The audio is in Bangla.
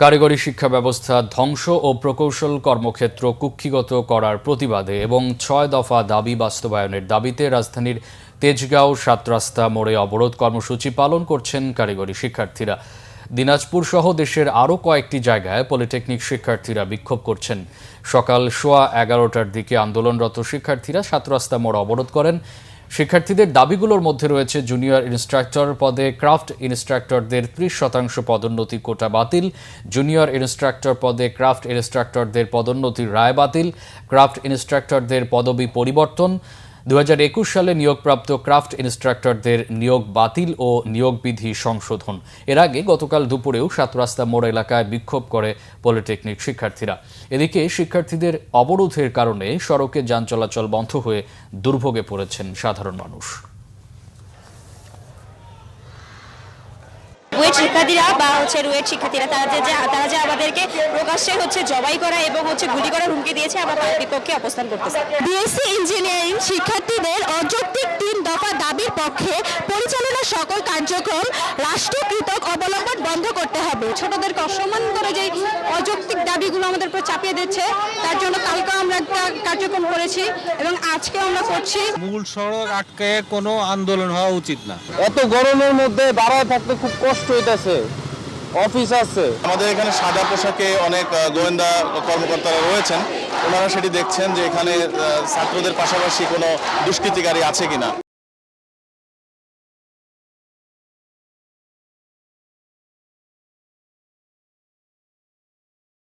কারিগরি শিক্ষা ব্যবস্থা ধ্বংস ও প্রকৌশল কর্মক্ষেত্র কুক্ষিগত করার প্রতিবাদে এবং ৬ দফা দাবি বাস্তবায়নের দাবিতে রাজধানীর তেজগাঁও ৭ রাস্তা মোড়ে অবরোধ কর্মসূচি পালন করছেন কারিগরি শিক্ষার্থীরা। দিনাজপুর সহ দেশের আরও কয়েকটি জায়গায় পলিটেকনিক শিক্ষার্থীরা বিক্ষোভ করছেন। সকাল 11:15টার দিকে আন্দোলনরত শিক্ষার্থীরা ৭ রাস্তা মোড় অবরোধ করেন। শিক্ষার্থীদের দাবিগুলোর মধ্যে রয়েছে জুনিয়র ইনস্ট্রাক্টর পদে ক্রাফট ইনস্ট্রাক্টরদের ৩০% পদোন্নতি কোটা বাতিল, জুনিয়র ইনস্ট্রাক্টর পদে ক্রাফট ইনস্ট্রাক্টরদের পদোন্নতির রায় বাতিল, ক্রাফট ইনস্ট্রাক্টরদের পদবি পরিবর্তন, ২০২১ সালে নিয়োগপ্রাপ্ত ক্রাফট ইনস্ট্রাক্টরদের নিয়োগ বাতিল ও নিয়োগ বিধি সংশোধন। এর আগে গতকাল দুপুরেও ৭ রাস্তা মোড় এলাকায় বিক্ষোভ করে পলিটেকনিক শিক্ষার্থীরা। এদিকে শিক্ষার্থীদের অবরোধের কারণে সড়কে যান চলাচল বন্ধ হয়ে দুর্ভোগে পড়েছেন সাধারণ মানুষ। রুয়েট শিক্ষার্থীরা বা রুয়েট শিক্ষার্থীরা তারা যে আমাদেরকে প্রকাশ্যে জবাই করা এবং গুলি করার হুমকি দিয়েছে, আমরা তার বিপক্ষে অবস্থান করতেছি। বিএসসি ইঞ্জিনিয়ারিং শিক্ষার্থীদের অযৌক্তিক ৩ দফা দাবির পক্ষে পরিচালনার সকল কার্যক্রম রাষ্ট্রকৃত অবলম্বন বন্ধ করতে হবে। ছোটদেরকে অসম্মান করে যে অযৌক্তিক দাবিগুলো আমাদের উপর চাপিয়ে দিচ্ছে, তার জন্য কালকে আমরা একটা কার্যক্রম করেছি এবং আজকে আমরা করছি। মূল সড়ক আটকে কোনো আন্দোলন হওয়া উচিত না। এত গরমের মধ্যে দাঁড়ায় থাকতে খুব কষ্ট হইতেছে। অফিস আছে, আমাদের এখানে সাদা পোশাকে অনেক গোয়েন্দা কর্মকর্তারা রয়েছেন, ওনারা সেটি দেখছেন যে এখানে ছাত্রদের পাশাপাশি কোনো দুষ্কৃতিকারী আছে কিনা।